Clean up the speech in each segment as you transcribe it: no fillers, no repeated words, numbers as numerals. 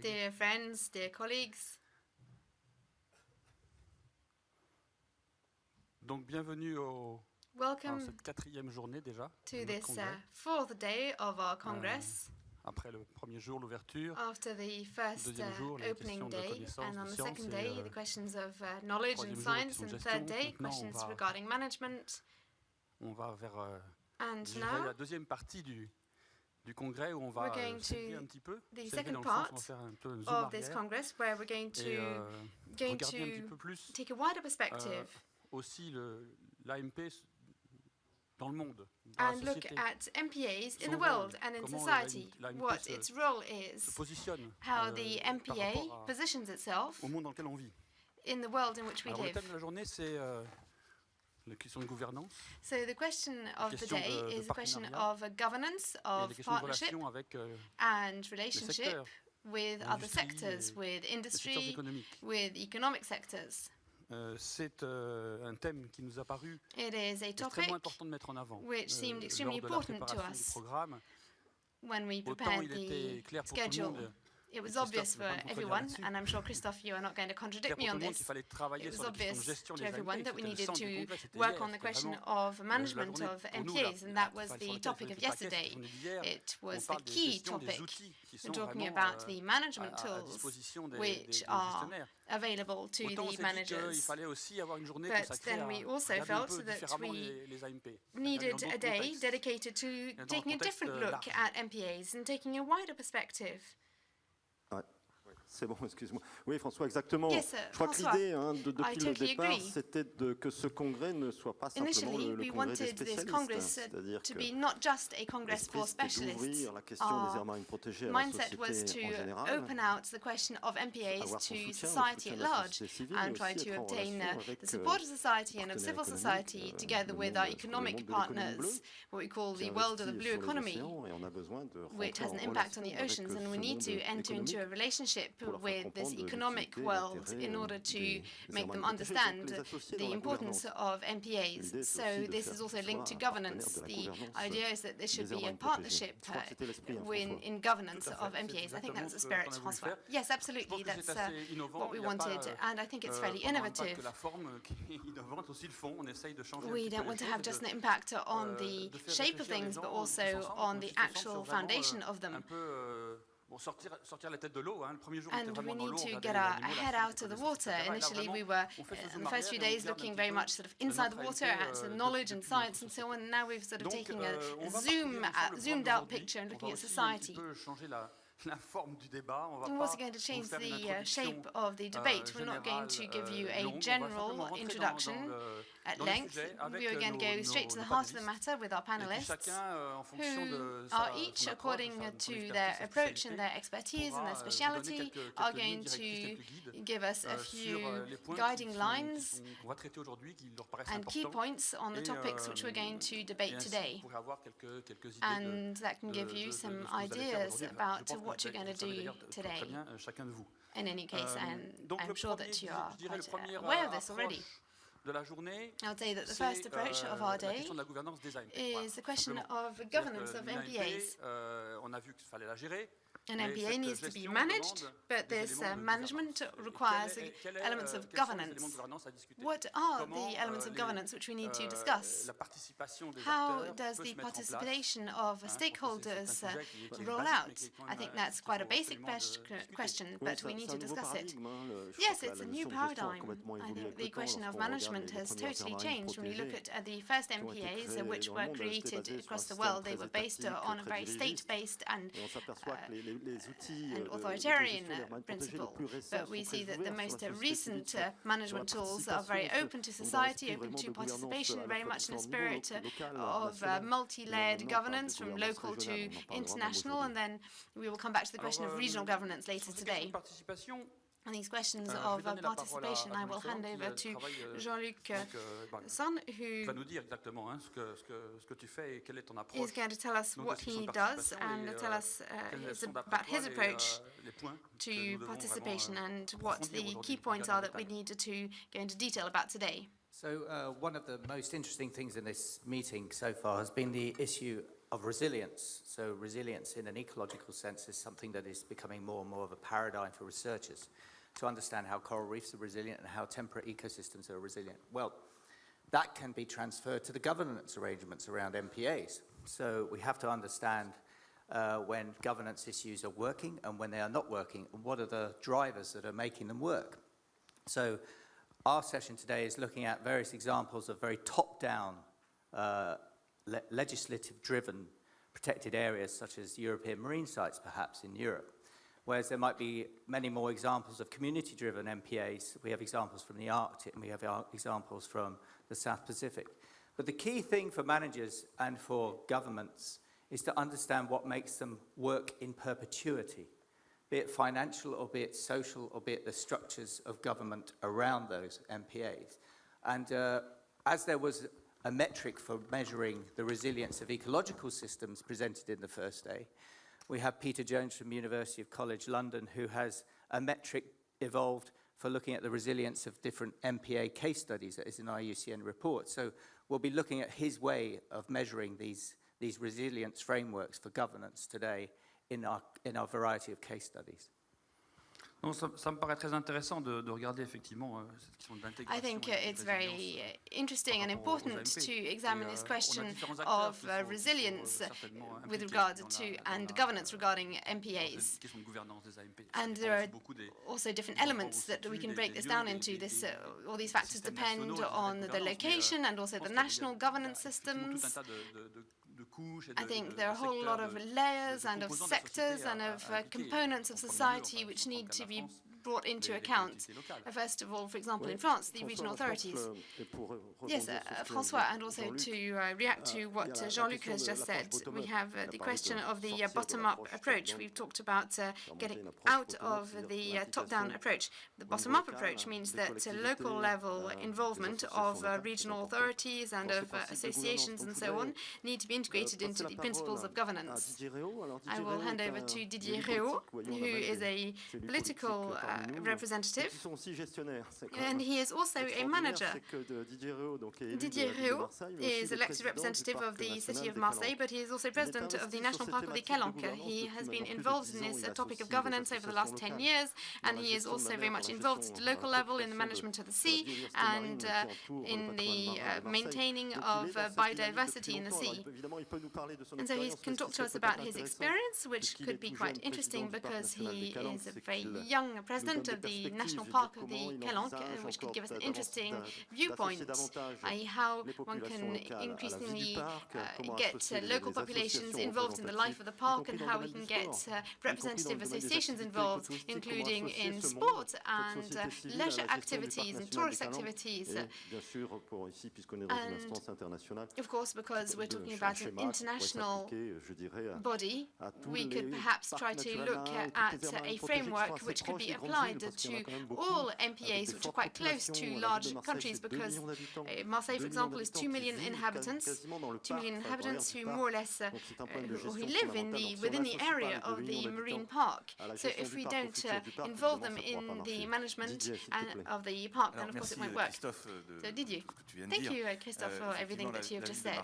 Dear friends, dear colleagues. Donc bienvenue à cette quatrième journée déjà. To this fourth day of our Congress. Après le premier jour, l'ouverture. After the first jour, opening day, and on the second day, the questions of knowledge and jour, science, and third day, questions regarding management. On va vers now, la deuxième partie du congrès où on va s'élever un petit peu. The second part of this Congress, where we're going to take a wider perspective. Aussi l'AMP dans le monde. And look at MPAs in the world and in society, what its role is, how the MPA positions itself au monde dans lequel on vit. In the world in which we live. Le thème de la journée, c'est la question de gouvernance. So the question of the day is a question of governance, of partnership, and relationship with other sectors, with industry, with economic sectors. C'est un thème qui nous a paru extrêmement important de mettre en avant which seemed extremely important to us when we prepared the schedule. It was obvious for everyone, and I'm sure, Christophe, you are not going to contradict me on this. It was obvious to everyone that we needed to work on the question of management of MPAs, and that was the topic of yesterday. It was the key topic. We're talking about the management tools which are available to the managers. But then we also felt that we needed a day dedicated to taking a different look at MPAs and taking a wider perspective. C'est bon, excuse-moi. Oui, François, exactement. Yes, je crois que l'idée, depuis le départ, c'était que ce congrès ne soit pas simplement le congrès des spécialistes. C'est-à-dire que l'esprit, c'était d'ouvrir la question des aires marines protégées à la société en général. Open out the question of MPAs to society at large and try to obtain the support of society and of civil society together with our economic partners, what we call the world of the blue economy, which has an impact on the oceans, and we need to enter into a relationship with this economic world in order to make them understand the importance of MPAs. So this is also linked to governance. The idea is that there should be a partnership in governance of MPAs. I think that's the spirit, François. Yes, absolutely, that's what we wanted, and I think it's fairly innovative. We don't want to have just an impact on the shape of things, but also on the actual foundation of them. And we need to get our head out of the water. Initially, we were, in the first few days, looking very much sort of inside the water at knowledge and science and so on. And now we've sort of taken a zoomed out picture and looking at society. We're also going to change the shape of the debate. We're not going to give you a general introduction at length. We are going to go straight to the heart of the matter with our panelists, who are each, according to their approach and their expertise and their speciality, are going to give us a few guiding lines and key points on the topics which we're going to debate today. And that can give you some ideas about what you're going to do today. In any case, and I'm sure that you are quite aware of this already. I would say that the first approach of our day is the question of governance of MPAs. An MPA needs to be managed, but this management requires elements of governance. What are the elements of governance which we need to discuss? How does the participation of stakeholders roll out? I think that's quite a basic question, but we need to discuss it. Yes, it's a new paradigm. I think the question of management has totally changed. When you look at the first MPAs which were created across the world, they were based on a very state-based and authoritarian principle. But we see that the most recent management tools are very open to society, open to participation, very much in a spirit of multi-layered governance from local to international. And then we will come back to the question of regional governance later today. On these questions of participation, I will hand over to Jean-Luc, who is going to tell us what he does and tell us about his approach to participation and what the key points are that we need to go into detail about today. So one of the most interesting things in this meeting so far has been the issue of resilience. So resilience in an ecological sense is something that is becoming more and more of a paradigm for researchers to understand how coral reefs are resilient and how temperate ecosystems are resilient. Well, that can be transferred to the governance arrangements around MPAs. So we have to understand when governance issues are working and when they are not working, and what are the drivers that are making them work. So our session today is looking at various examples of very top-down legislative-driven protected areas, such as European marine sites, perhaps, in Europe. Whereas there might be many more examples of community-driven MPAs. We have examples from the Arctic, and we have examples from the South Pacific. But the key thing for managers and for governments is to understand what makes them work in perpetuity, be it financial, or be it social, or be it the structures of government around those MPAs. And as there was a metric for measuring the resilience of ecological systems presented in the first day, we have Peter Jones from University College London, who has a metric evolved for looking at the resilience of different MPA case studies that is in our IUCN report. So we'll be looking at his way of measuring these resilience frameworks for governance today in our variety of case studies. Non, ça me paraît très intéressant de regarder effectivement cette question de l'intégration. I think it's very interesting and important to examine this question of resilience with regard to and governance regarding MPAs. And there are also different elements that we can break this down into. All these factors depend on the location and also the national governance systems. I think there are a whole lot of layers and of sectors and of components of society which need to be brought into account. First of all, for example, in France, the regional authorities. Yes, François, and also to react to what Jean-Luc has just said, we have the question of the bottom-up approach. We've talked about getting out of the top-down approach. The bottom-up approach means that local level involvement of regional authorities and of associations and so on need to be integrated into the principles of governance. I will hand over to Didier REAULT, who is a political representative, and he is also a manager. Didier REAULT is elected representative of the city of Marseille, but he is also president of the National Park of the Calanques. He has been involved in this topic of governance over the last 10 years, and he is also very much involved at the local level in the management of the sea and in the maintaining of biodiversity in the sea. And so he can talk to us about his experience, which could be quite interesting because he is a very young president of the National Park of the Calanques, which could give us an interesting viewpoint, i.e. how one can increasingly get local populations involved in the life of the park and how we can get representative associations involved, including in sport and leisure activities and tourist activities. And of course, because we're talking about an international body, we could perhaps try to look at a framework which could be applied to all MPAs which are quite close to large countries, because Marseille, for example, is 2 million inhabitants, 2 million inhabitants who more or less who live within the area of the marine park. So if we don't involve them in the management of the park, then of course it won't work. So Didier, thank you, Christophe, for everything that you have just said.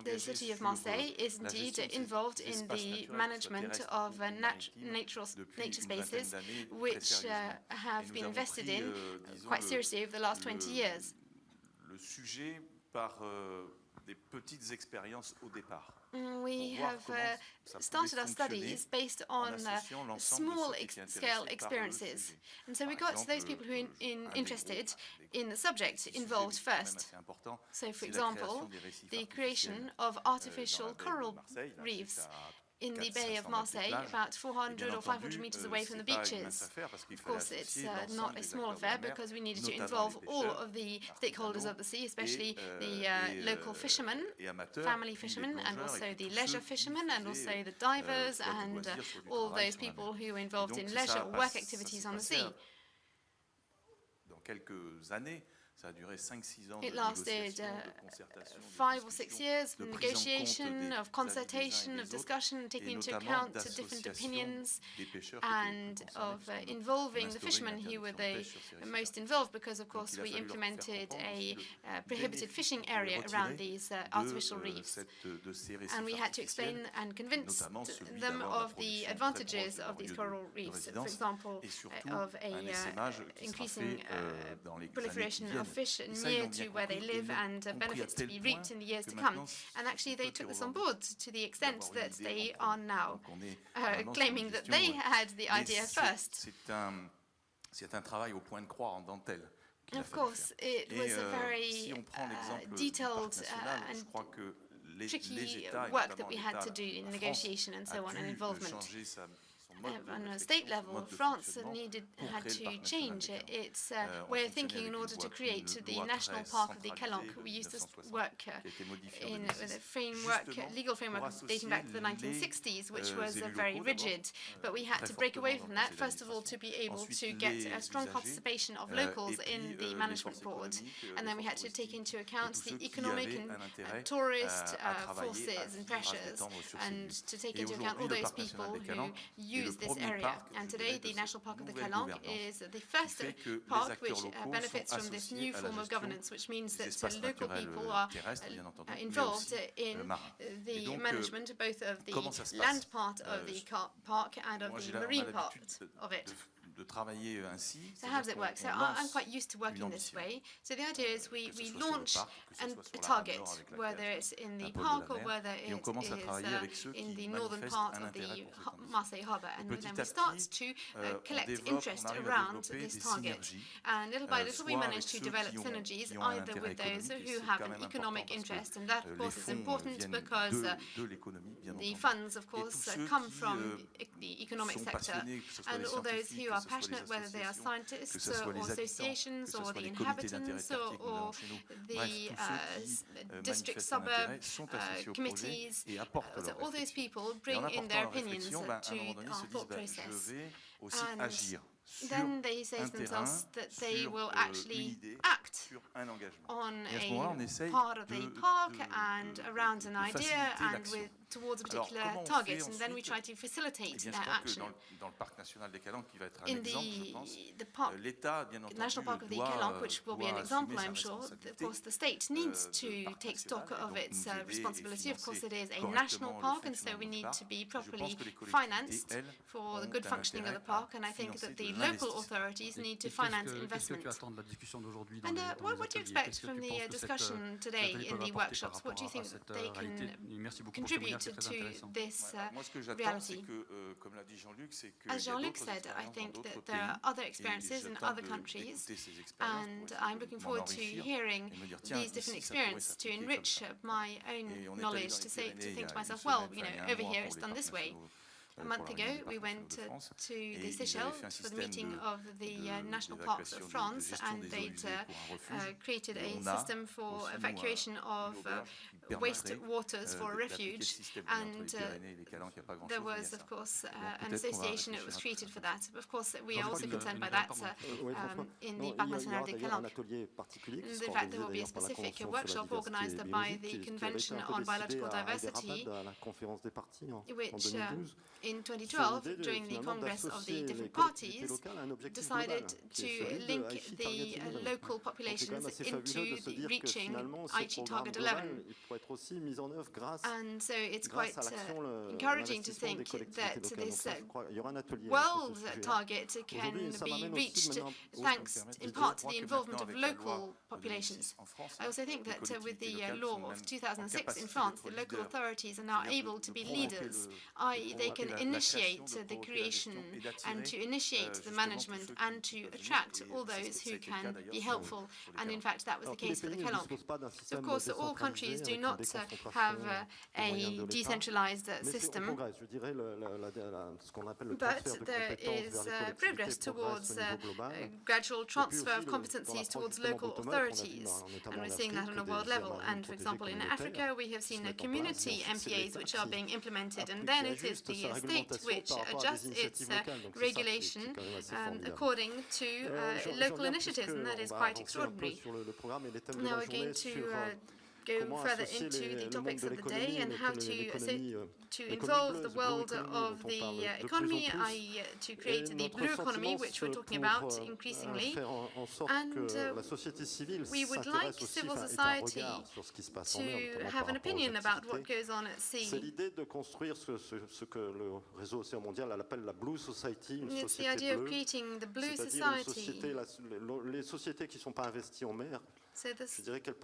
The city of Marseille is indeed involved in the management of nature spaces, which have been invested in quite seriously over the last 20 years. Le sujet par des petites expériences au départ. We have started our studies based on small-scale experiences. And so we got those people who are interested in the subject involved first. So, for example, the creation of artificial coral reefs in the Bay of Marseille, about 400 or 500 meters away from the beaches. Of course, it's not a small affair because we needed to involve all of the stakeholders of the sea, especially the local fishermen, family fishermen, and also the leisure fishermen, and also the divers, and all those people who are involved in leisure work activities on the sea. Dans quelques années, Ça a duré 5-6 ans It de lasted négociation, de concertation, 5 or 6 years de of prise en compte negotiation, des of consultation, avis des uns et of des discussion, autres, taking et into notamment account different d'associations opinions, des pêcheurs qui étaient les plus and concernés, of puisqu'on involving the instaurait fishermen une who were interdiction de the pêche sur ces récifs most artificiels. involved, because of Donc, course il a we fallu leur faire implemented comprendre a aussi le prohibited bénéfice fishing qu'on pouvait area retirer around these artificial reefs. de ces récifs And we had to explain artificiels, and convince notamment celui them d'avoir la of the production très advantages proche de leur of these lieu coral de reefs, for résidence, example, et surtout of un essaimage a qui sera increasing fait dans les années qui proliferation viennent. of fish Et ça, ils near l'ont bien to where they compris, et live, ils l'ont and compris à benefits to tel be point reaped in the years que to come. maintenant, And actually they ceux qui took this on revendiquent board to the extent d'avoir that une idée they en are premier. now Donc on est vraiment sur claiming une that gestion, they had the mais idea first. c'est un travail au point de croix en dentelle. Of course, it was a very si on prend l'exemple detailed du Parc national, je and crois que les tricky États, et work that notamment we had l'État, to do in la France, negotiation and so a on, and dû involvement. changer son mode de On a réflexion, state son level, mode de France fonctionnement pour had créer le to Parc national change des Calanques. its On way of fonctionnait thinking in avec order une to create loi the National très Park of the centralisée Calanques. de We used to 1960, work qui a été modifiée en with 2006, a framework, justement legal framework pour dating back to the associer 1960s, which les was élus very locaux rigid. But we had très to break away fortement from dans le that, conseil first of all, to be able Ensuite, to get les a strong usagers, participation of et locals puis, in the les management forces board. économiques, And les then we had forces to take touristiques, into account et tous the ceux qui economic avaient and un intérêt tourist à travailler, forces à and vivre, à pressures, s'étendre sur ces and lieux. to take Et into account all aujourd'hui, le those Parc national people des who Calanques est le use this premier area. parc, And je today, dirais, the de cette National Park of the nouvelle Calanques gouvernance is the qui first fait que les park acteurs which locaux benefits sont from this associés new à la form of gestion governance, which means des that espaces local naturels people are terrestres, bien entendu, mais involved aussi in marins. Et the donc, management both of the comment ça se land passe part of the park and of Moi, the on a marine part l'habitude of it. de travailler ainsi. So how does it work? So I'm quite used to working this way. So the idea is we launch a target, whether it's in the park or whether it is in the northern part of the Marseille harbour, and then we start to collect interest around this target. And little by little we manage to develop synergies either with those who have an economic interest, and that of course is important because the funds of course come from the economic sector, and all those who are passionate, whether they are scientists or associations or the inhabitants or the district suburb committees, so all those people bring in their opinions to our thought process. And then they say to themselves that they will actually act on a part of the park and around an idea and towards a particular target, and then we try to facilitate their action. In the National Park of the Calanques, which will be an example, I'm sure, of course the state needs to take stock of its responsibility. Of course it is a national park, and so we need to be properly financed for the good functioning of the park, and I think that the local authorities need to finance investment. And what do you expect from the discussion today in the workshops? What do you think that they can contribute to this reality? As Jean-Luc said, I think that there are other experiences in other countries, and I'm looking forward to hearing these different experiences to enrich my own knowledge, to think to myself, well, you know, over here it's done this way. A month ago, we went to the Seychelles for the meeting of the National Parks of France, and they'd created a system for evacuation of waste waters for refuge, and there was, of course, an association that was treated for that. Of course, we are also concerned by that in the Parc National des Calanques. In fact, there will be a specific workshop organized by the Convention on Biological Diversity, which in 2012, during the Congress of the different parties, decided to link the local populations into the reaching Aichi Target 11. And so it's quite encouraging to think that this world target can be reached thanks in part to the involvement of local populations. I also think that with the law of 2006 in France, the local authorities are now able to be leaders, i.e. they can initiate the creation and to initiate the management and to attract all those who can be helpful, and in fact that was the case for the Calanques. So of course all countries do not have a decentralized system, but there is progress towards gradual transfer of competencies towards local authorities, and we're seeing that on a world level. And for example, in Africa, we have seen community MPAs which are being implemented, and then it is the state which adjusts its regulation according to local initiatives, and that is quite extraordinary. Now we're going to go further into the topics of the day and how to involve the world of the economy, to create the blue economy, which we're talking about increasingly. And we would like civil society to have an opinion about what goes on at sea. It's the idea of creating the blue society. So the society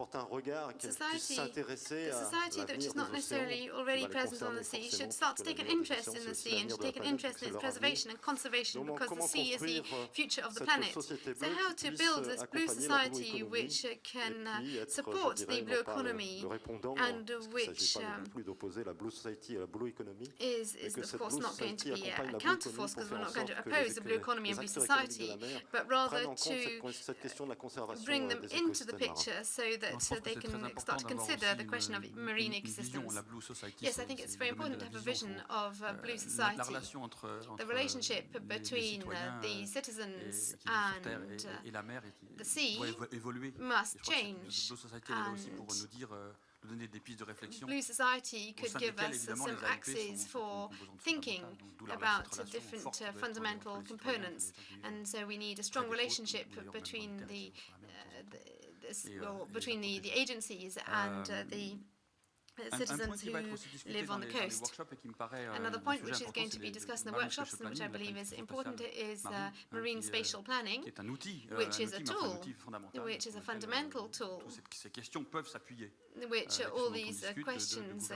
which is not necessarily already present on the sea should start to take an interest in the sea and should take an interest in its preservation and conservation, because the sea is the future of the planet. So how to build this blue society which can support the blue economy and which is of course not going to be a counterforce, because we're not going to oppose the blue economy and blue society, but rather to bring them into the picture so that they can start to consider the question of marine ecosystems. Yes, I think it's very important to have a vision of blue society. The relationship between the citizens and the sea must change, and blue society could give us some axes for thinking about different fundamental components, and so we need a strong relationship between the agencies and the citizens who live on the coast. Another point which is going to be discussed in the workshops, and which I believe is important, is marine spatial planning, which is a tool, which is a fundamental tool, which all these questions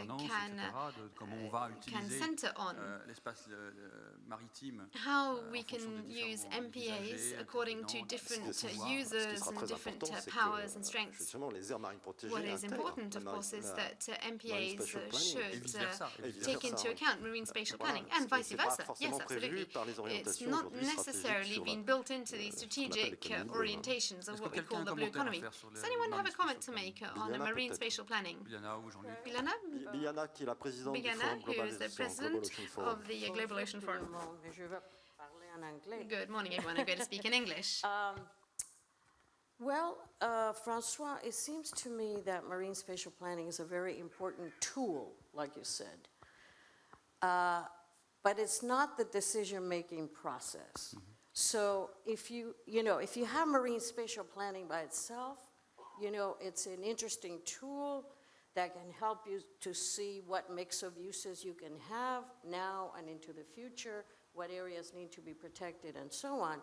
can center on. How we can use MPAs according to different users and different powers and strengths. What is important, of course, is that MPAs should take into account marine spatial planning, and vice versa. Yes, absolutely. It's not necessarily been built into the strategic orientations of what we call the blue economy. Does anyone have a comment to make on marine spatial planning? Biliana, who is the president of the Global Ocean Forum. Good morning, everyone. I'm going to speak in English. Well, François, it seems to me that marine spatial planning is a very important tool, like you said. But it's not the decision-making process. So if you have marine spatial planning by itself, it's an interesting tool that can help you to see what mix of uses you can have now and into the future, what areas need to be protected, and so on.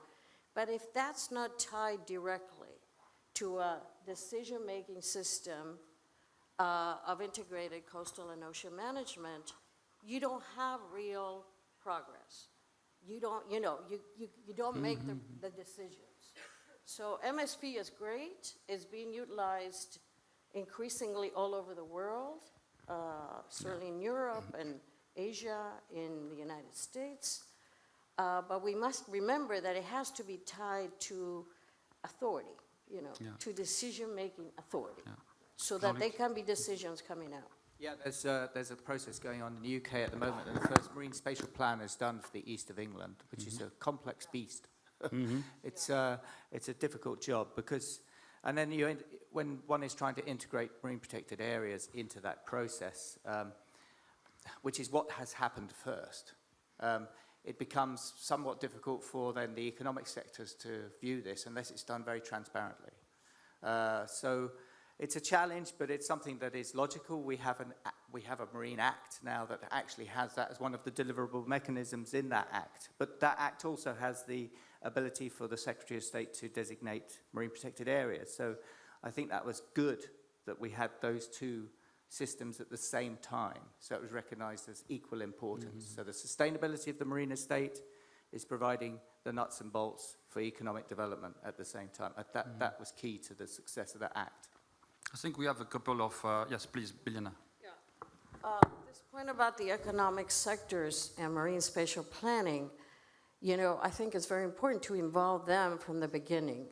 But if that's not tied directly to a decision-making system of integrated coastal and ocean management, you don't have real progress. You don't make the decisions. So MSP is great. It's being utilized increasingly all over the world, certainly in Europe and Asia, in the United States. But we must remember that it has to be tied to authority, to decision-making authority, so that there can be decisions coming out. Yeah, there's a process going on in the UK at the moment, and the first marine spatial plan is done for the east of England, which is a complex beast. It's a difficult job because, and then when one is trying to integrate marine protected areas into that process, which is what has happened first, it becomes somewhat difficult for then the economic sectors to view this unless it's done very transparently. So it's a challenge, but it's something that is logical. We have a Marine Act now that actually has that as one of the deliverable mechanisms in that Act. But that Act also has the ability for the Secretary of State to designate marine protected areas. So I think that was good that we had those two systems at the same time. So it was recognized as equal importance. So the sustainability of the marine estate is providing the nuts and bolts for economic development at the same time. That was key to the success of that Act. I think we have a couple of, yes, please, Biliana. This point about the economic sectors and marine spatial planning, you know, I think it's very important to involve them from the beginning.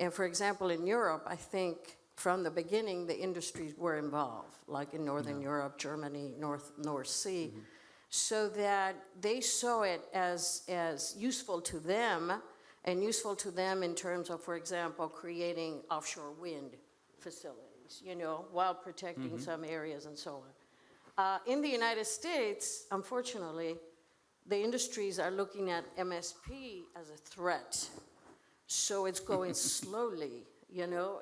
And for example, in Europe, I think from the beginning, the industries were involved, like in Northern Europe, Germany, North Sea, so that they saw it as useful to them, and useful to them in terms of, for example, creating offshore wind facilities, you know, while protecting some areas and so on. In the United States, unfortunately, the industries are looking at MSP as a threat. So it's going slowly, you know,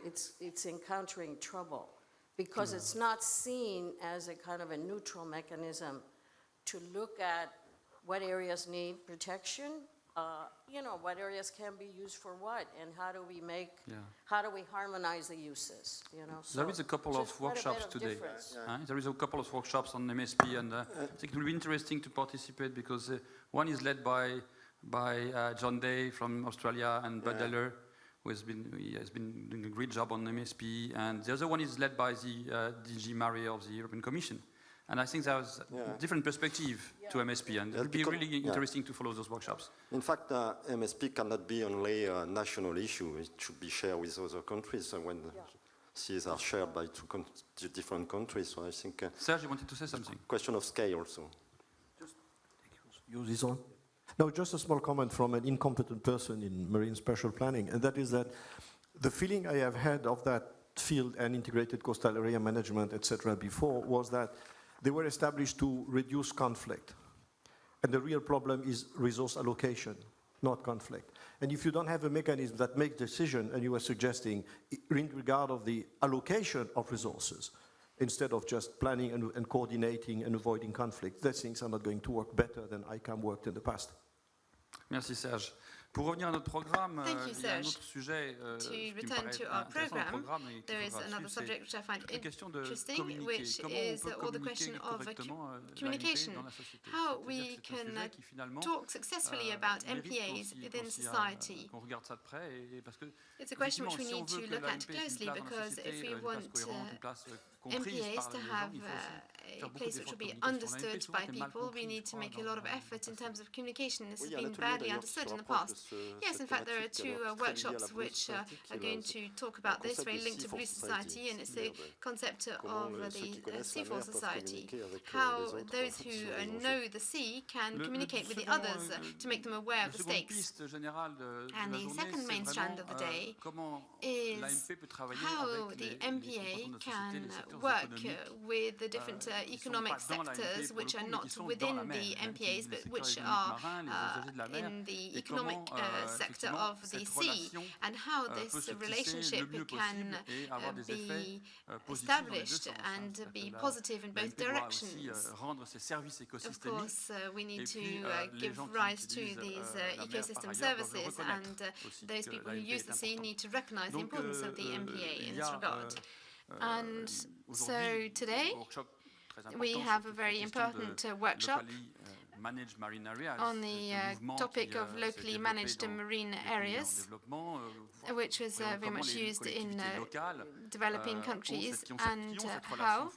it's encountering trouble because it's not seen as a kind of a neutral mechanism to look at what areas need protection, you know, what areas can be used for what, and how do we harmonize the uses, you know. So there is a couple of workshops today. There is a couple of workshops on MSP, and I think it will be interesting to participate because one is led by John Day from Australia and Bud Eller, who has been doing a great job on MSP, and the other one is led by the DG Maria of the European Commission. And I think there's a different perspective to MSP, and it will be really interesting to follow those workshops. In fact, MSP cannot be only a national issue. It should be shared with other countries when seas are shared by two different countries. So I think... Serge, you wanted to say something? Question of scale also. Just use this one. No, just a small comment from an incompetent person in marine spatial planning, and that is that the feeling I have had of that field and integrated coastal area management, etc., before was that they were established to reduce conflict. And the real problem is resource allocation, not conflict. And if you don't have a mechanism that makes decision, and you were suggesting, in regard of the allocation of resources, instead of just planning and coordinating and avoiding conflict, those things are not going to work better than ICAM worked in the past. Merci Serge. Pour revenir à notre programme, il y a un autre sujet qui me paraît intéressant dans le programme et qu'il faudra suivre, c'est la question de communiquer. Comment on peut communiquer correctement l'AMP dans la société. How we can talk successfully about MPAs within society. Qu'on regarde ça de près et parce que it's a question which we need to look at closely because if we want MPAs to have a place which will be understood by people, we need to make a lot of effort in terms of communication. This has been badly understood in the past. Yes, in fact, there are two workshops which are going to talk about this, very linked to Blue Society, and it's the concept of the Seafall Society, how those who know the sea can communicate with the others to make them aware of the stakes. And the second main strand of the day is how the MPA can work with the different economic sectors which are not within the MPAs but which are in the economic sector of the sea, and how this relationship can be established and be positive in both directions. Of course, we need to give rise to these ecosystem services, and those people who use the sea need to recognize the importance of the MPA in this regard. And so today we have a very important workshop on the topic of locally managed marine areas, which was very much used in developing countries, and how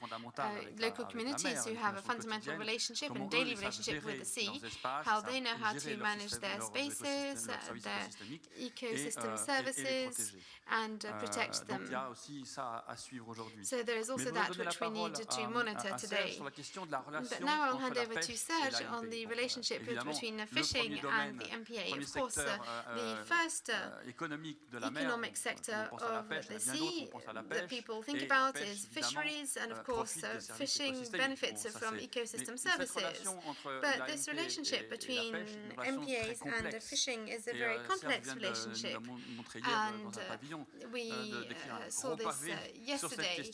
local communities who have a fundamental relationship and daily relationship with the sea, how they know how to manage their spaces, their ecosystem services, and protect them. So there is also that which we need to monitor today. But now I'll hand over to Serge on the relationship between fishing and the MPA. Of course, the first economic sector of the sea that people think about is fisheries, and of course fishing benefits from ecosystem services. But this relationship between MPAs and fishing is a very complex relationship, and we saw this yesterday,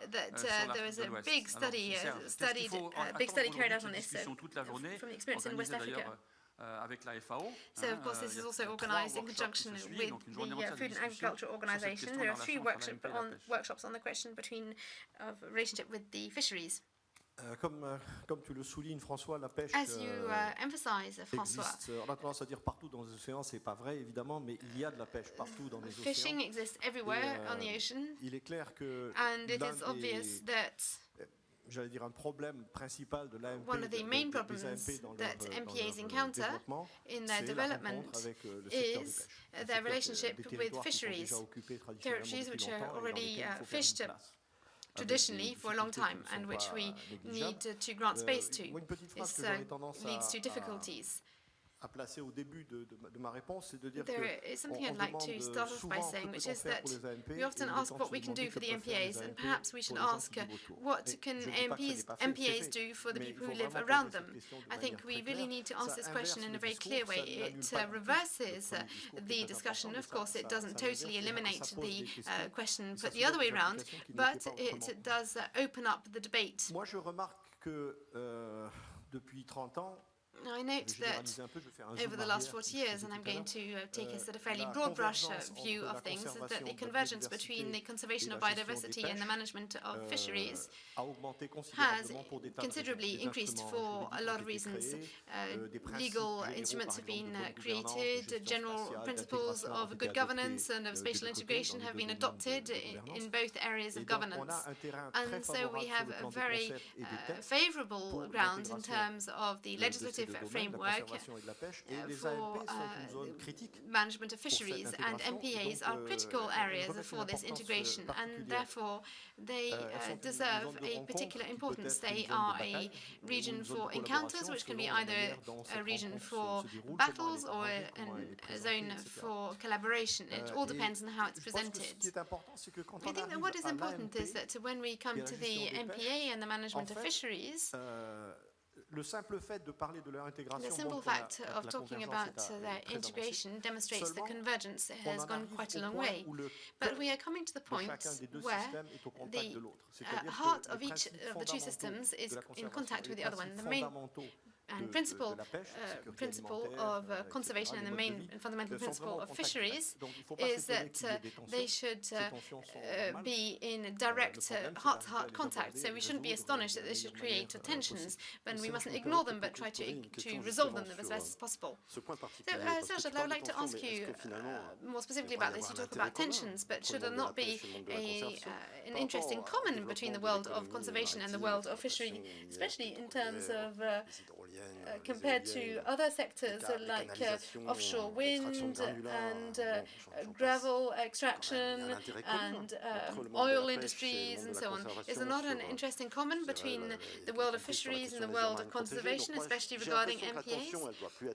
that there was a big study carried out on this from the experience in West Africa. So, of course, this is also organised in conjunction with the Food and Agriculture Organisation. There are three workshops on the question of relationship with the fisheries. Comme tu le soulignes, François, la pêche As you emphasize, François, existe. On a tendance à dire partout dans les océans, c'est pas vrai évidemment, mais il y a de la pêche partout dans les océans. fishing exists everywhere on the ocean, Il est clair que and it is obvious that j'allais dire un problème principal de l'AMP, one of the main problems that MPAs encounter in their development is their relationship with fisheries, territories which are already fished traditionally for a long time and which we need to grant space to. This leads to difficulties. À placer au début de ma réponse, c'est de dire que there is something I'd like to start off by saying, which is that we often ask what we can do for the MPAs, and perhaps we should ask what can MPAs do for the people who live around them. I think we really need to answer this question in a very clear way. It reverses the discussion. Of course, it doesn't totally eliminate the question put the other way around, but it does open up the debate. Moi, je remarque que depuis 30 ans, I note that over the last 40 years, and I'm going to take a sort of fairly broad brush view of things, that the convergence between the conservation of biodiversity and the management of fisheries has considerably increased for a lot of reasons. Legal instruments have been created, general principles of good governance and of spatial integration have been adopted in both areas of governance. And so we have a very favourable ground in terms of the legislative framework for management of fisheries, and MPAs are critical areas for this integration, and therefore they deserve a particular importance. They are a region for encounters, which can be either a region for battles or a zone for collaboration. It all depends on how it's presented. I think that what is important is that when we come to the MPA and the management of fisheries, the simple fact of talking about their integration demonstrates that convergence has gone quite a long way. But we are coming to the point where the heart of each of the two systems is in contact with the other one. The main and principle of conservation and the main and fundamental principle of fisheries is that they should be in direct heart-to-heart contact. So we shouldn't be astonished that this should create tensions, but we mustn't ignore them, but try to resolve them as best as possible. So, Serge, I would like to ask you more specifically about this. You talk about tensions, but should there not be an interest in common between the world of conservation and the world of fishery, especially in terms of compared to other sectors like offshore wind and gravel extraction and oil industries and so on? Is there not an interest in common between the world of fisheries and the world of conservation, especially regarding MPAs?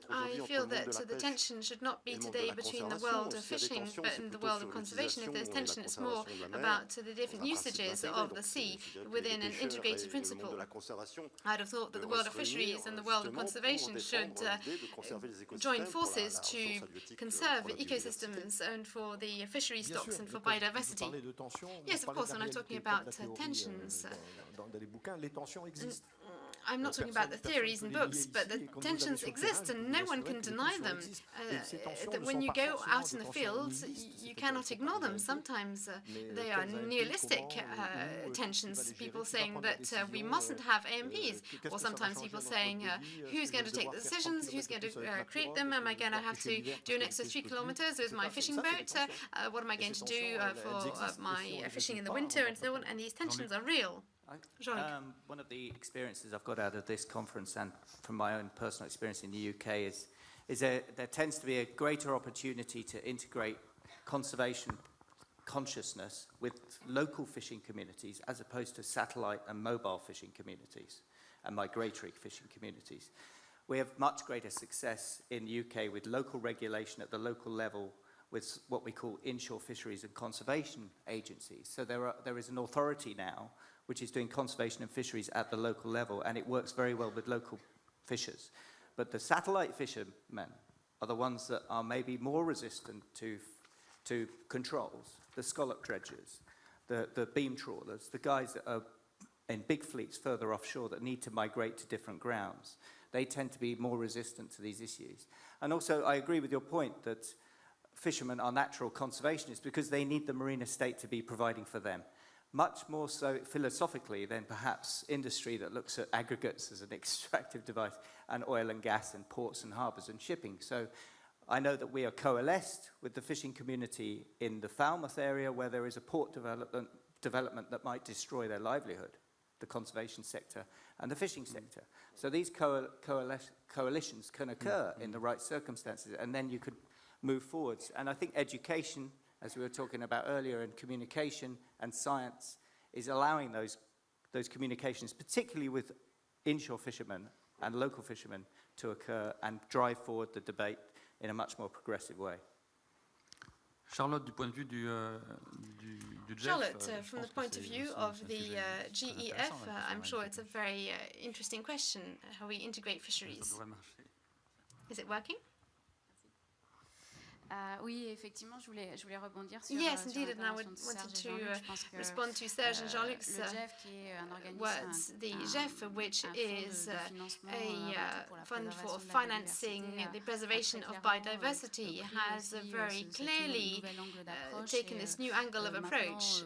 I feel that the tension should not be today between the world of fishing but in the world of conservation. If there's tension, it's more about the different usages of the sea within an integrated principle. I'd have thought that the world of fisheries and the world of conservation should join forces to conserve ecosystems and for the fishery stocks and for biodiversity. Yes, of course, when I'm talking about tensions, I'm not talking about the theories and books, but the tensions exist and no one can deny them. That when you go out in the field, you cannot ignore them. Sometimes they are nihilistic tensions, people saying that we mustn't have AMPs, or sometimes people saying who's going to take the decisions, who's going to create them, am I going to have to do an extra 3 kilometers with my fishing boat, what am I going to do for my fishing in the winter and so on, and these tensions are real. Jean-Luc. One of the experiences I've got out of this conference and from my own personal experience in the UK is there tends to be a greater opportunity to integrate conservation consciousness with local fishing communities as opposed to satellite and mobile fishing communities and migratory fishing communities. We have much greater success in the UK with local regulation at the local level with what we call inshore fisheries and conservation agencies. So there is an authority now which is doing conservation and fisheries at the local level, and it works very well with local fishers. But the satellite fishermen are the ones that are maybe more resistant to controls, the scallop dredgers, the beam trawlers, the guys that are in big fleets further offshore that need to migrate to different grounds. They tend to be more resistant to these issues. And also, I agree with your point that fishermen are natural conservationists because they need the marine estate to be providing for them. much more so philosophically than perhaps industry that looks at aggregates as an extractive device, and oil and gas and ports and harbours and shipping. So I know that we are coalesced with the fishing community in the Falmouth area where there is a port development that might destroy their livelihood, the conservation sector and the fishing sector. So these coalitions can occur in the right circumstances, and then you could move forwards. And I think education, as we were talking about earlier, and communication and science is allowing those communications, particularly with inshore fishermen and local fishermen, to occur and drive forward the debate in a much more progressive way. Charlotte, du point de vue du GEF, Charlotte, from the point of view of the GEF, I'm sure it's a very interesting question, how we integrate fisheries. Is it working? Oui, effectivement, je voulais rebondir sur Yes, sur indeed, and I l'intervention de Serge wanted et to Jean-Luc. Je pense que respond to Serge and Jean-Luc's le GEF, qui est un organisme, words. The GEF, which is a fund for financing the preservation of biodiversity, has very clearly taken this new angle of approach,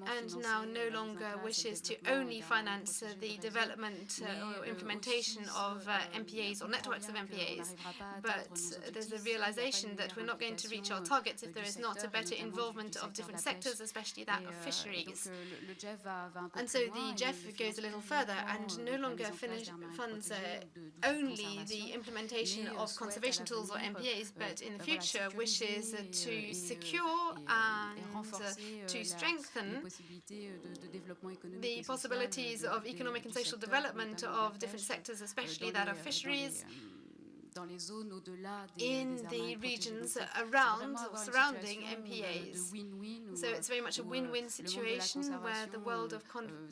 and now no longer wishes to only finance the development or implementation of MPAs or networks of MPAs, but there's a realization that we're not going to reach our targets if there is not a better involvement of different sectors, especially that of fisheries. And so the GEF goes a little further and no longer funds only the implementation of conservation tools or MPAs, but in the future wishes to secure and to strengthen the possibilities of economic and social development of different sectors, especially that of fisheries, in the regions around or surrounding MPAs. So it's very much a win-win situation where the world of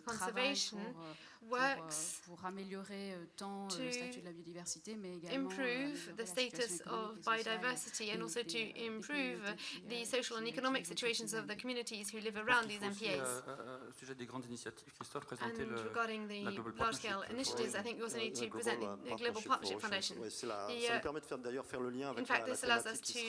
conservation works to improve the status of biodiversity and also to improve the social and economic situations of the communities who live around these MPAs. And regarding the large-scale initiatives, I think we also need to present the Global Partnership Foundation. In fact, this allows us to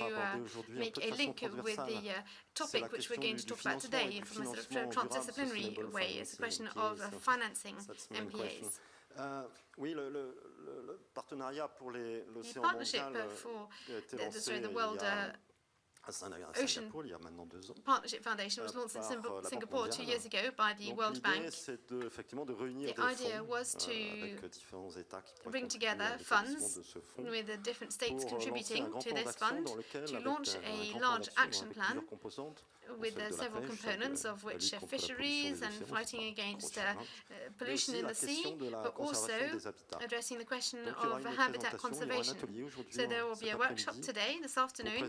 make a link with the topic which we're going to talk about today from a sort of transdisciplinary way. It's a question of financing MPAs. Oui, le partenariat pour l'océan mondial the World Ocean Partnership Foundation was launched in Singapore 2 years ago by the World Bank. The idea was to bring together funds with the different states contributing to this fund to launch a large action plan with several components, of which fisheries and fighting against pollution in the sea, but also addressing the question of habitat conservation. So there will be a workshop today, this afternoon.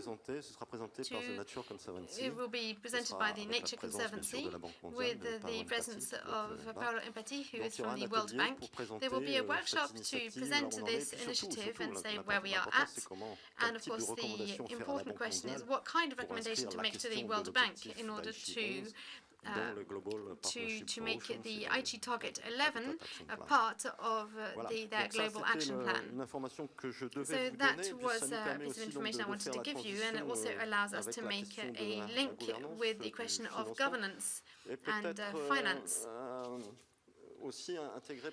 It will be presented by the Nature Conservancy with the presence of Paolo Empati, who is from the World Bank. There will be a workshop to present this initiative and say where we are at. And of course, the important question is what kind of recommendation to make to the World Bank in order to make the Aichi Target 11 a part of their global action plan. So that was a piece of information I wanted to give you, and it also allows us to make a link with the question of governance and finance.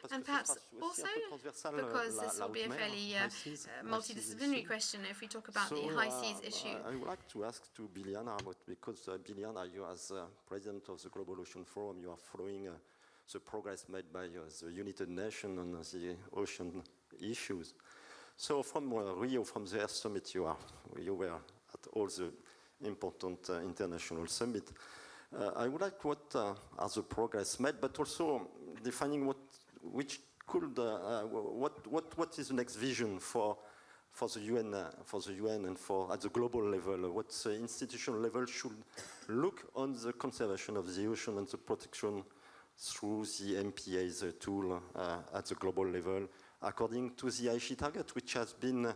And perhaps also because this will be a fairly multidisciplinary question if we talk about the high seas issue. I would like to ask to Biliana because Biliana, you as president of the Global Ocean Forum, you are following the progress made by the United Nations on the ocean issues. So from Rio, from the Earth Summit, you were at all the important international summits. I would like what are the progress made, but also defining what is the next vision for the UN and for at the global level. What the institutional level should look on the conservation of the ocean and the protection through the MPAs tool at the global level, according to the Aichi target, which has been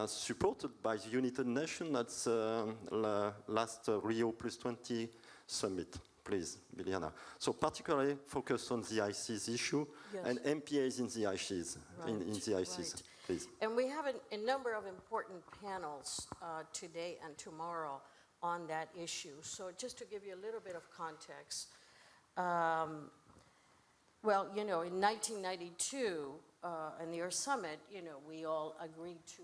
supported by the United Nations at the last Rio +20 summit. Please, Biliana. So particularly focused on the ICs issue and MPAs in the ICs, in the ICs, please. And we have a number of important panels today and tomorrow on that issue. So just to give you a little bit of context, well, you know, in 1992, in the Earth Summit, you know, we all agreed to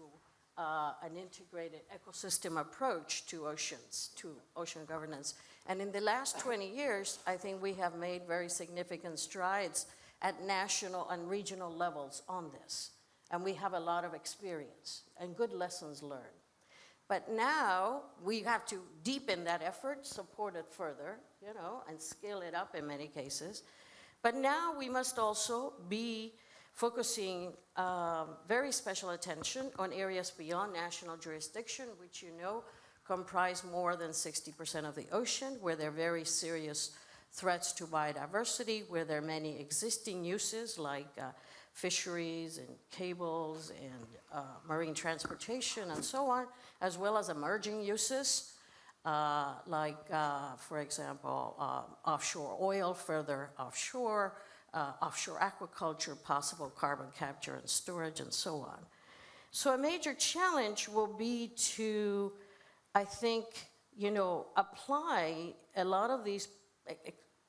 an integrated ecosystem approach to oceans, to ocean governance. And in the last 20 years, I think we have made very significant strides at national and regional levels on this. And we have a lot of experience and good lessons learned. But now we have to deepen that effort, support it further, you know, and scale it up in many cases. But now we must also be focusing very special attention on areas beyond national jurisdiction, which you know comprise more than 60% of the ocean, where there are very serious threats to biodiversity, where there are many existing uses like fisheries and cables and marine transportation and so on, as well as emerging uses like, for example, offshore oil further offshore, offshore aquaculture, possible carbon capture and storage, and so on. So a major challenge will be to, I think, you know, apply a lot of these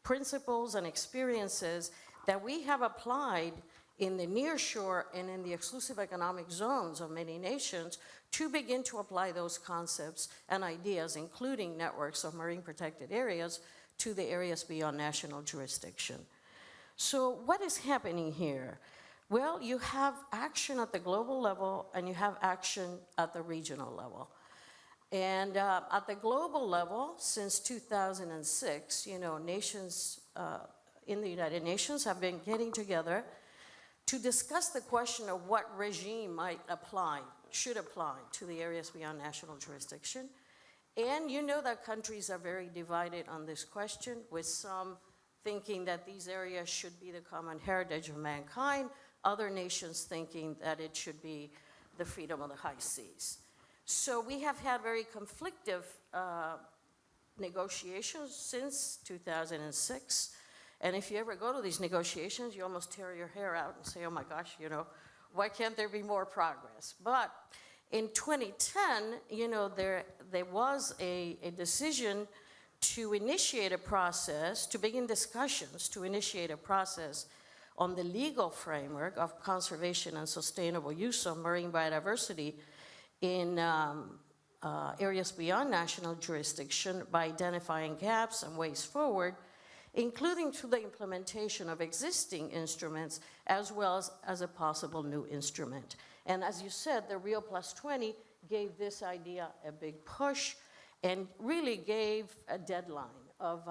principles and experiences that we have applied in the nearshore and in the exclusive economic zones of many nations to begin to apply those concepts and ideas, including networks of marine protected areas, to the areas beyond national jurisdiction. So what is happening here? Well, you have action at the global level and you have action at the regional level. And at the global level, since 2006, you know, nations in the United Nations have been getting together to discuss the question of what regime might apply, should apply to the areas beyond national jurisdiction. And you know that countries are very divided on this question, with some thinking that these areas should be the common heritage of mankind, other nations thinking that it should be the freedom of the high seas. So we have had very conflictive negotiations since 2006. And if you ever go to these negotiations, you almost tear your hair out and say, oh my gosh, you know, why can't there be more progress? But in 2010, you know, there was a decision to initiate a process, to begin discussions, to initiate a process on the legal framework of conservation and sustainable use of marine biodiversity in areas beyond national jurisdiction by identifying gaps and ways forward, including through the implementation of existing instruments as well as a possible new instrument. And as you said, the Rio Plus 20 gave this idea a big push and really gave a deadline of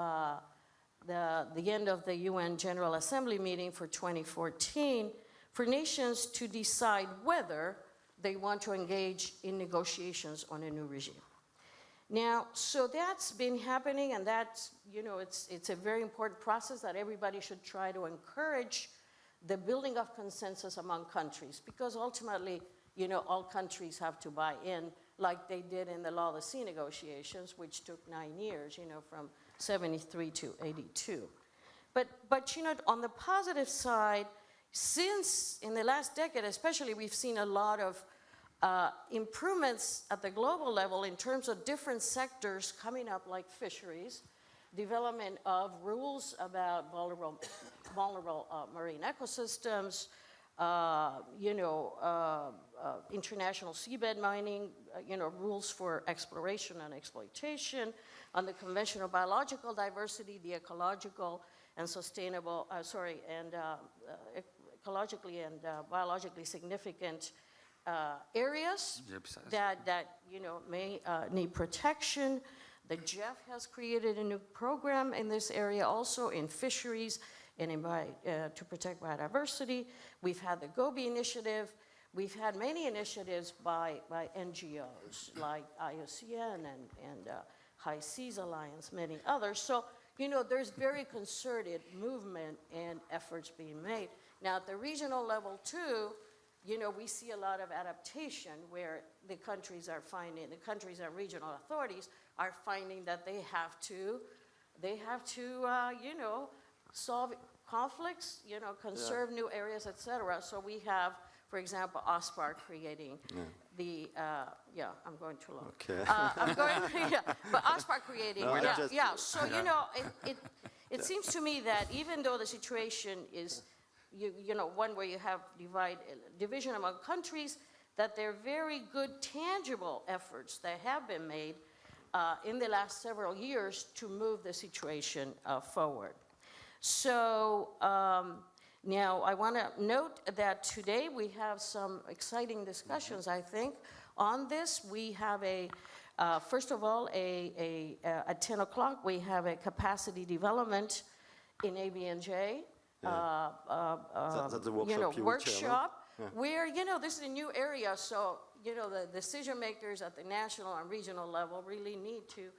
the end of the UN General Assembly meeting for 2014 for nations to decide whether they want to engage in negotiations on a new regime. Now, so that's been happening, and that's, you know, it's a very important process that everybody should try to encourage the building of consensus among countries, because ultimately, you know, all countries have to buy in, like they did in the Law of the Sea negotiations, which took 9 years, you know, from 73 to 82. But you know, on the positive side, since in the last decade especially, we've seen a lot of improvements at the global level in terms of different sectors coming up, like fisheries, development of rules about vulnerable marine ecosystems, you know, international seabed mining, you know, rules for exploration and exploitation, on the conventional biological diversity, the ecological and sustainable, ecologically and biologically significant areas that you know may need protection. The GEF has created a new program in this area also in fisheries and to protect biodiversity. We've had the GOBIN initiative. We've had many initiatives by NGOs like IUCN and High Seas Alliance, many others. So, you know, there's very concerted movement and efforts being made. Now, at the regional level, too, you know, we see a lot of adaptation where the countries and regional authorities are finding that they have to you know, solve conflicts, you know, conserve new areas, et cetera. So we have, for example, OSPAR creating yeah, I'm going too long. Okay. I'm going, yeah, but us by creating, So, you know, it seems to me that even though the situation is, you know, one where you have division among countries, that there are very good tangible efforts that have been made in the last several years to move the situation forward. So now I want to note that today we have some exciting discussions, I think, on this. We have first of all, at 10 o'clock, we have a capacity development in ABNJ. That's the workshop, you know, workshop where, you know, this is a new area, so, you know, the decision makers at the national and regional level really need to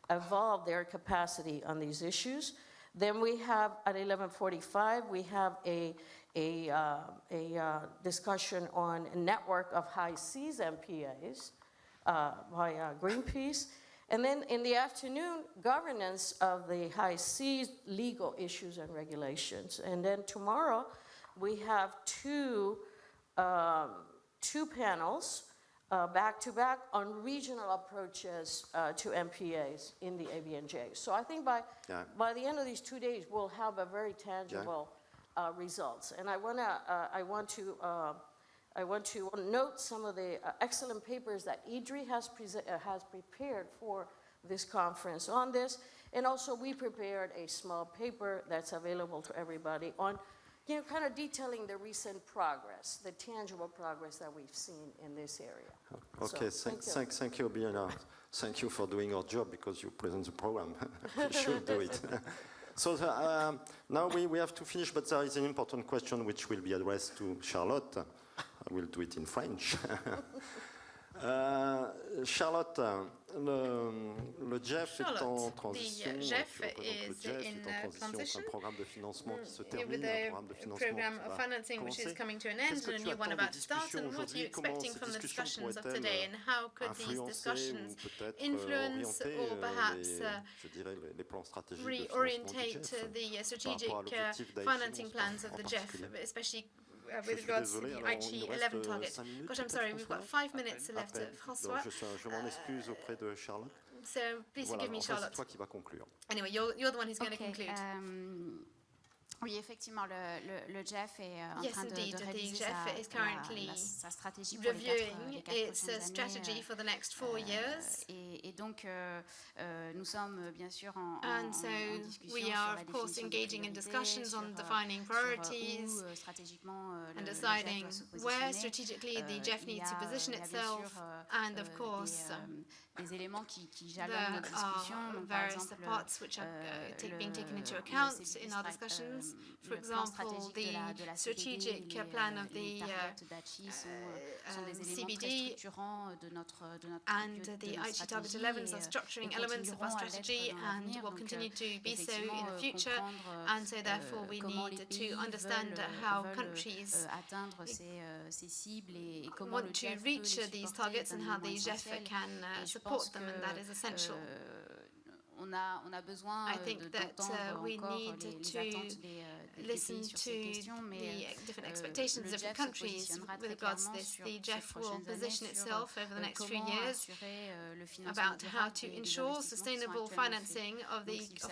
evolve their capacity on these issues. Then we have, at 11:45, we have a discussion on a network of high seas MPAs by Greenpeace. And then in the afternoon, governance of the high seas legal issues and regulations. And then tomorrow, we have two panels back-to-back on regional approaches to MPAs in the ABNJ. So I think by the end of these 2 days, we'll have a very tangible results. And I want to note some of the excellent papers that IDRI has prepared for this conference on this. And also we prepared a small paper that's available to everybody on, you know, kind of detailing the recent progress, the tangible progress that we've seen in this area. Okay, so, thank you, Biliana. Thank you for doing your job because you present the program. You should do it. So now we have to finish, but there is an important question which will be addressed to Charlotte. I will do it in French. Charlotte, le GEF est en transition. Le GEF est en transition, un programme de financement qui se termine, un programme de financement of financing which is coming to an end and a new one about to start. And what are you expecting from the discussions of today, and how could these discussions influence or perhaps reorientate the strategic financing plans of the GEF, especially with regards to the IG 11 target? Gosh, I'm sorry, we've got 5 minutes left. François. Je m'en excuse auprès de Charlotte. So please forgive me, Charlotte. C'est toi qui vas conclure. Anyway, you're the one who's going to conclude. Oui, effectivement, le GEF est en train de réviser sa stratégie pour les 4 strategy for the next 4 years. Et donc, nous sommes bien sûr en discussion we are, of course, engaging in discussions on defining priorities and deciding where strategically the GEF needs to position itself. And, of course, des éléments qui jalonnent notre discussion. Various parts which are being taken into account in our discussions. For example, the strategic plan of the CBD and the IG Target 11 are structuring elements of our strategy and will continue to be so in the future. And so therefore we need to understand how countries want to reach these targets and how the GEF can support them, and that is essential. I think that we need to listen to the different expectations of different countries with regards to this. The GEF will position itself over the next few years about how to ensure sustainable financing of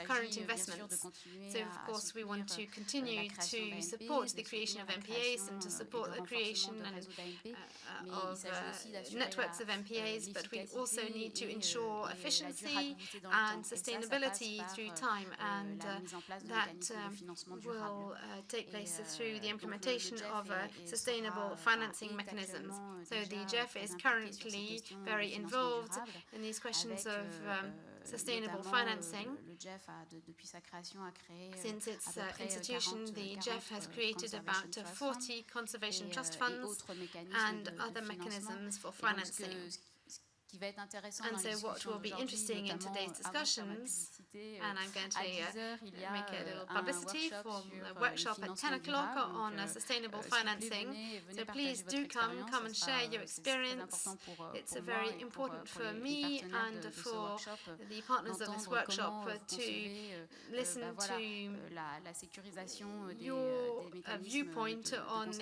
current investments. So, of course, we want to continue to support the creation of MPAs and to support the creation of networks of MPAs, but we also need to ensure efficiency and sustainability through time, and that will take place through the implementation of sustainable financing mechanisms. So the GEF is currently very involved in these questions of sustainable financing. Since its institution, the GEF has created about 40 conservation trust funds and other mechanisms for financing. qui va être intéressant And dans les so what will be interesting in today's discussions, and I'm going to make a little publicity for a workshop at 10 o'clock on sustainable financing. So please do come and share your experience. It's very important for me and for the partners of this workshop to listen to your viewpoint on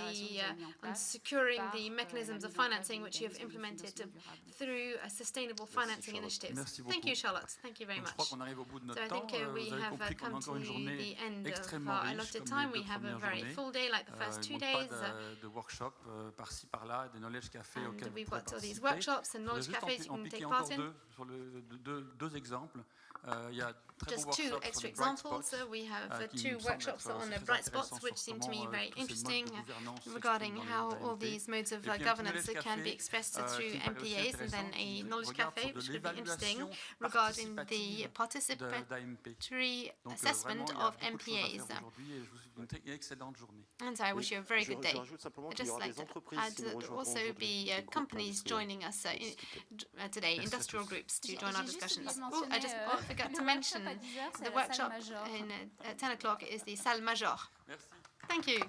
securing the mechanisms of financing which you have implemented through a sustainable financing initiatives. Thank you, Charlotte. Thank you very much. So I think we have come to the end of our allotted time. We have a very full day, like the first 2 days. And we've got all these workshops and knowledge cafes you can take part in. Just 2 extra examples. We have 2 workshops on the bright spots, which seem to me very interesting regarding how all these modes of governance can be expressed through MPAs, and then a knowledge cafe, which could be interesting regarding the participatory assessment of MPAs. And so I wish you a very good day. I'd just like to add that there will also be companies joining us today, industrial groups, to join our discussions. Oh, I just forgot to mention the workshop at 10 o'clock is the salle Major. Thank you.